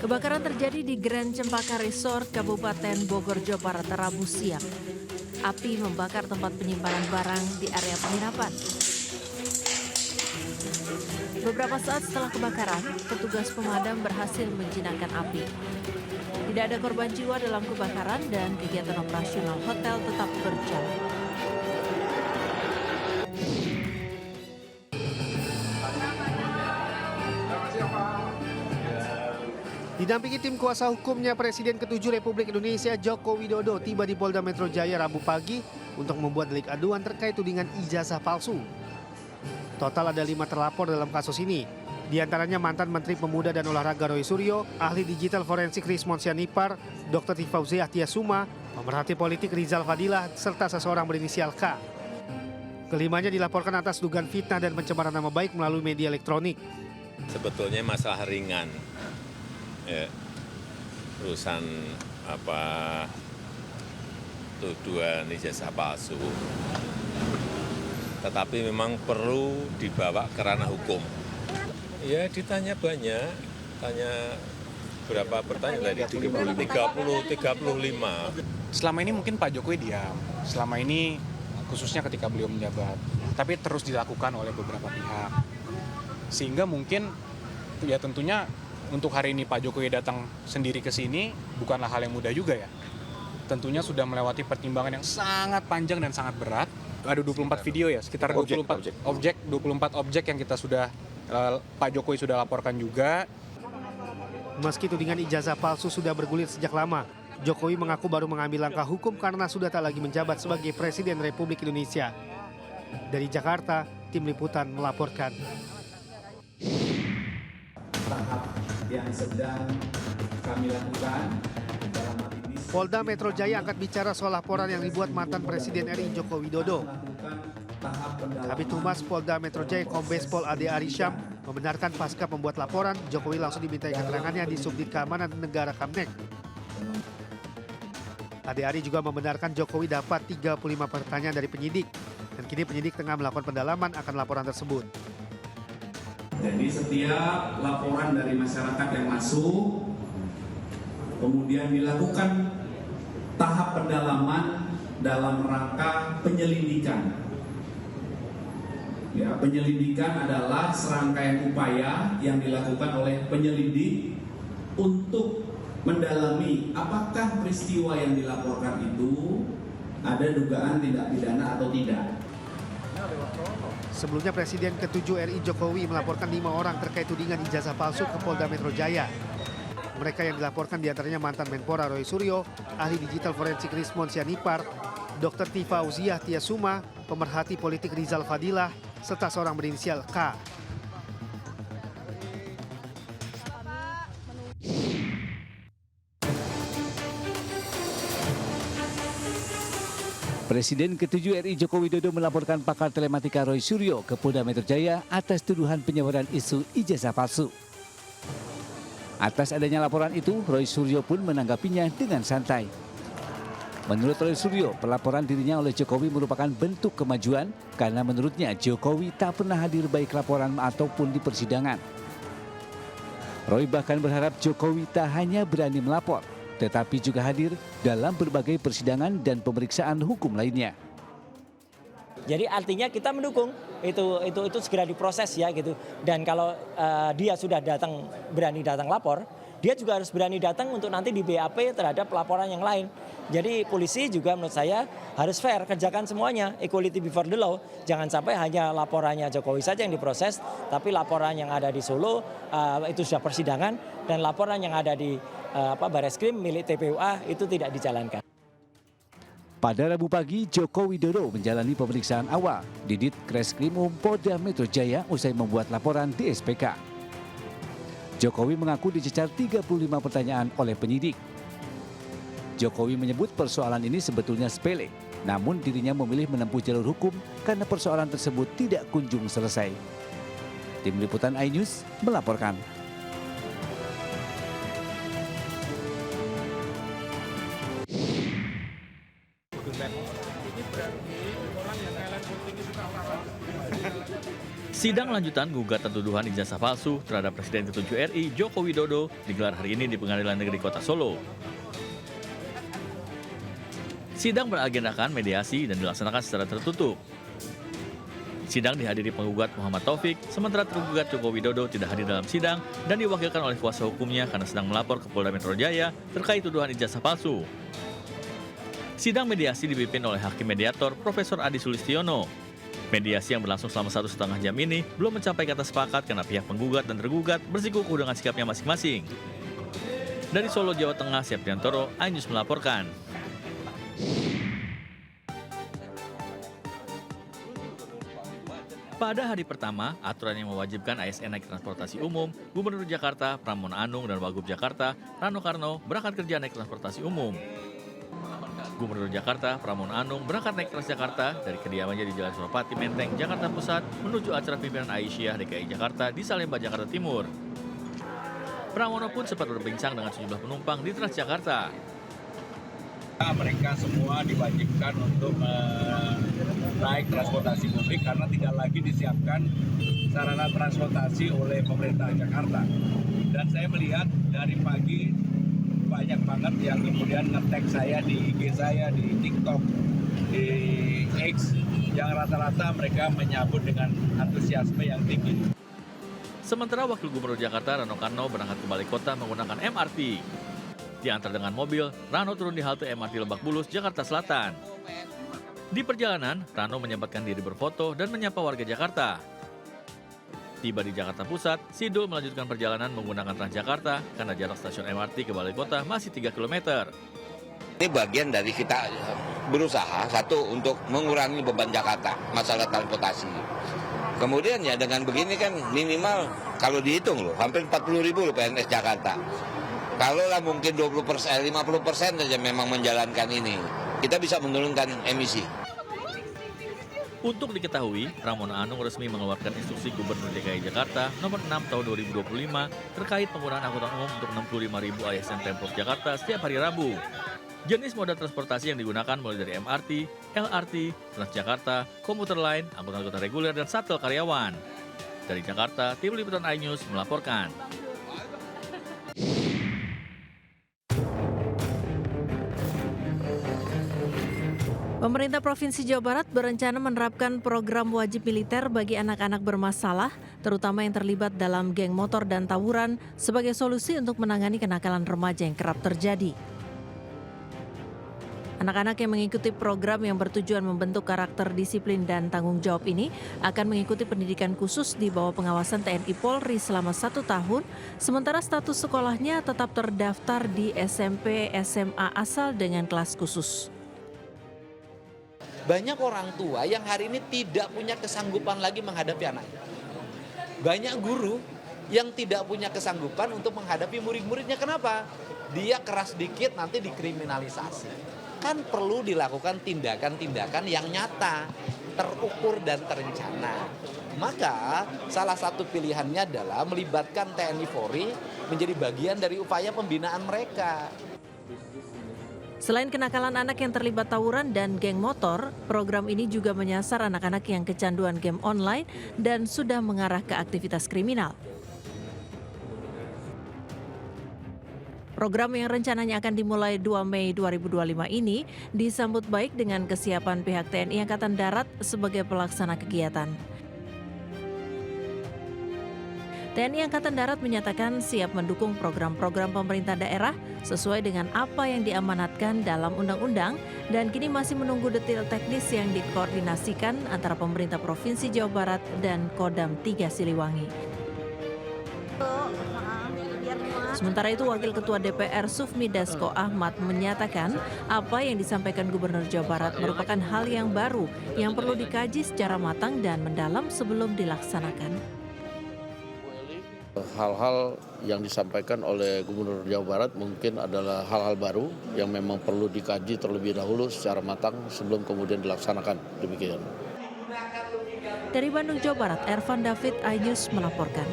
Kebakaran terjadi di Grand Cempaka Resort, Kabupaten Bogor, Jawa Barat, Rabu siang. Api membakar tempat penyimpanan barang di area penginapan. Beberapa saat setelah kebakaran, petugas pemadam berhasil menjinakkan api. Tidak ada korban jiwa dalam kebakaran dan kegiatan operasional hotel tetap berjalan. Didampingi tim kuasa hukumnya, Presiden ke-7 Republik Indonesia Joko Widodo tiba di Polda Metro Jaya Rabu pagi untuk membuat delik aduan terkait tudingan ijazah palsu. Total ada 5 terlapor dalam kasus ini. Di antaranya mantan Menteri Pemuda dan Olahraga Roy Suryo, ahli digital forensik Rismon Sianipar, Dr. Tifauziah Tiasuma, pemerhati politik Rizal Fadilah, serta seseorang berinisial K. Kelimanya dilaporkan atas dugaan fitnah dan pencemaran nama baik melalui media elektronik. Sebetulnya masalah ringan. Ya, urusan tuduhan ijazah palsu, tetapi memang perlu dibawa ke ranah hukum. Ya ditanya banyak, tanya berapa pertanyaan tadi? 35. Selama ini mungkin Pak Jokowi diam, selama ini khususnya ketika beliau menjabat, tapi terus dilakukan oleh beberapa pihak. Sehingga mungkin ya tentunya untuk hari ini Pak Jokowi datang sendiri ke sini bukanlah hal yang mudah juga ya. Tentunya sudah melewati pertimbangan yang sangat panjang dan sangat berat. Ada 24 video ya, sekitar 24 objek yang kita sudah Pak Jokowi sudah laporkan juga. Meski tudingan ijazah palsu sudah bergulir sejak lama, Jokowi mengaku baru mengambil langkah hukum karena sudah tak lagi menjabat sebagai Presiden Republik Indonesia. Dari Jakarta, tim liputan melaporkan. Tahap yang sedang kami lakukan dalam hal ini. Polda Metro Jaya angkat bicara soal laporan yang dibuat mantan Presiden RI Joko Widodo. Kabid Humas Polda Metro Jaya Kombes Pol Ade Arisham membenarkan pasca pembuat laporan, Jokowi langsung dimintai keterangannya di Subdit Keamanan Negara Kamnek. Ade Ari juga membenarkan Jokowi dapat 35 pertanyaan dari penyidik, dan kini penyidik tengah melakukan pendalaman akan laporan tersebut. Jadi setiap laporan dari masyarakat yang masuk, kemudian dilakukan tahap pendalaman dalam rangka penyelidikan. Ya, penyelidikan adalah serangkaian upaya yang dilakukan oleh penyelidik untuk mendalami apakah peristiwa yang dilaporkan itu ada dugaan tindak pidana atau tidak. Sebelumnya Presiden ke-7 RI Jokowi melaporkan 5 orang terkait tudingan ijazah palsu ke Polda Metro Jaya. Mereka yang dilaporkan diantaranya mantan Menpora Roy Suryo, ahli digital forensik Rismon Sianipar, Dr. Tifauziah Tiasuma, pemerhati politik Rizal Fadilah, serta seorang berinisial K. Presiden ke-7 RI Joko Widodo melaporkan pakar telematika Roy Suryo ke Polda Metro Jaya atas tuduhan penyebaran isu ijazah palsu. Atas adanya laporan itu, Roy Suryo pun menanggapinya dengan santai. Menurut Roy Suryo, pelaporan dirinya oleh Jokowi merupakan bentuk kemajuan karena menurutnya Jokowi tak pernah hadir baik laporan ataupun di persidangan. Roy bahkan berharap Jokowi tak hanya berani melapor, tetapi juga hadir dalam berbagai persidangan dan pemeriksaan hukum lainnya. Jadi artinya kita mendukung itu segera diproses ya gitu. Dan kalau dia sudah berani datang lapor, dia juga harus berani datang untuk nanti di BAP terhadap laporan yang lain. Jadi polisi juga menurut saya harus fair, kerjakan semuanya, equality before the law. Jangan sampai hanya laporannya Jokowi saja yang diproses, tapi laporan yang ada di Solo itu sudah persidangan, dan laporan yang ada di Bareskrim milik TPUA itu tidak dijalankan. Pada Rabu pagi, Joko Widodo menjalani pemeriksaan awal di Ditreskrimum Polda Metro Jaya usai membuat laporan di SPK. Jokowi mengaku dicecar 35 pertanyaan oleh penyidik. Jokowi menyebut persoalan ini sebetulnya sepele, namun dirinya memilih menempuh jalur hukum karena persoalan tersebut tidak kunjung selesai. Tim Liputan iNews melaporkan. Sidang lanjutan gugatan tuduhan ijazah palsu terhadap Presiden ke-7 RI Joko Widodo digelar hari ini di Pengadilan Negeri Kota Solo. Sidang beragendakan mediasi dan dilaksanakan secara tertutup. Sidang dihadiri penggugat Muhammad Taufik, sementara tergugat Joko Widodo tidak hadir dalam sidang dan diwakilkan oleh kuasa hukumnya karena sedang melapor ke Polda Metro Jaya terkait tuduhan ijazah palsu. Sidang mediasi dipimpin oleh Hakim Mediator Profesor Adi Sulistiono. Mediasi yang berlangsung selama 1,5 jam ini belum mencapai kata sepakat karena pihak penggugat dan tergugat bersikukuh dengan sikapnya masing-masing. Dari Solo, Jawa Tengah, Septiantoro, iNews melaporkan. Pada hari pertama, aturan yang mewajibkan ASN naik transportasi umum, Gubernur Jakarta, Pramono Anung, dan Wagub Jakarta, Rano Karno, berangkat kerja naik transportasi umum. Gubernur Jakarta, Pramono Anung, berangkat naik Transjakarta dari kediamannya di Jalan Suropati, Menteng, Jakarta Pusat, menuju acara pimpinan Aisyah DKI Jakarta di Salemba, Jakarta Timur. Pramono pun sempat berbincang dengan sejumlah penumpang di Transjakarta. Mereka semua diwajibkan untuk naik transportasi publik karena tidak lagi disiapkan sarana transportasi oleh pemerintah Jakarta. Dan saya melihat dari pagi banyak banget yang kemudian nge-tag saya di IG saya, di TikTok, di X, yang rata-rata mereka menyambut dengan antusiasme yang tinggi. Sementara Wakil Gubernur Jakarta, Rano Karno, berangkat ke balik kota menggunakan MRT. Diantar dengan mobil, Rano turun di halte MRT Lebak Bulus, Jakarta Selatan. Di perjalanan, Rano menyempatkan diri berfoto dan menyapa warga Jakarta. Tiba di Jakarta Pusat, Sidul melanjutkan perjalanan menggunakan Transjakarta karena jarak stasiun MRT ke balai kota masih 3 km. Ini bagian dari kita berusaha, satu, untuk mengurangi beban Jakarta, masalah transportasi. Kemudian ya dengan begini kan minimal kalau dihitung loh, hampir 40.000 loh PNS Jakarta. Kalau lah mungkin 50% saja memang menjalankan ini, kita bisa menurunkan emisi. Untuk diketahui, Pramono Anung resmi mengeluarkan instruksi Gubernur DKI Jakarta nomor 6 tahun 2025 terkait penggunaan angkutan umum untuk 65.000 ASN Pemprov Jakarta setiap hari Rabu. Jenis moda transportasi yang digunakan mulai dari MRT, LRT, Transjakarta, komuter lain, angkutan reguler, dan shuttle karyawan. Dari Jakarta, Tim Liputan iNews melaporkan. Pemerintah Provinsi Jawa Barat berencana menerapkan program wajib militer bagi anak-anak bermasalah, terutama yang terlibat dalam geng motor dan tawuran, sebagai solusi untuk menangani kenakalan remaja yang kerap terjadi. Anak-anak yang mengikuti program yang bertujuan membentuk karakter disiplin dan tanggung jawab ini akan mengikuti pendidikan khusus di bawah pengawasan TNI Polri selama 1 tahun, sementara status sekolahnya tetap terdaftar di SMP SMA asal dengan kelas khusus. Banyak orang tua yang hari ini tidak punya kesanggupan lagi menghadapi anaknya. Banyak guru yang tidak punya kesanggupan untuk menghadapi murid-muridnya. Kenapa? Dia keras dikit nanti dikriminalisasi. Kan perlu dilakukan tindakan-tindakan yang nyata, terukur dan terencana. Maka salah satu pilihannya adalah melibatkan TNI Polri menjadi bagian dari upaya pembinaan mereka. Selain kenakalan anak yang terlibat tawuran dan geng motor, program ini juga menyasar anak-anak yang kecanduan game online dan sudah mengarah ke aktivitas kriminal. Program yang rencananya akan dimulai 2 Mei 2025 ini disambut baik dengan kesiapan pihak TNI Angkatan Darat sebagai pelaksana kegiatan. TNI Angkatan Darat menyatakan siap mendukung program-program pemerintah daerah sesuai dengan apa yang diamanatkan dalam undang-undang dan kini masih menunggu detail teknis yang dikoordinasikan antara pemerintah Provinsi Jawa Barat dan Kodam 3 Siliwangi. Sementara itu, Wakil Ketua DPR Sufmi Dasko Ahmad menyatakan apa yang disampaikan Gubernur Jawa Barat merupakan hal yang baru yang perlu dikaji secara matang dan mendalam sebelum dilaksanakan. Hal-hal yang disampaikan oleh Gubernur Jawa Barat mungkin adalah hal-hal baru yang memang perlu dikaji terlebih dahulu secara matang sebelum kemudian dilaksanakan. Demikian. Dari Bandung, Jawa Barat, Ervan David, iNews melaporkan.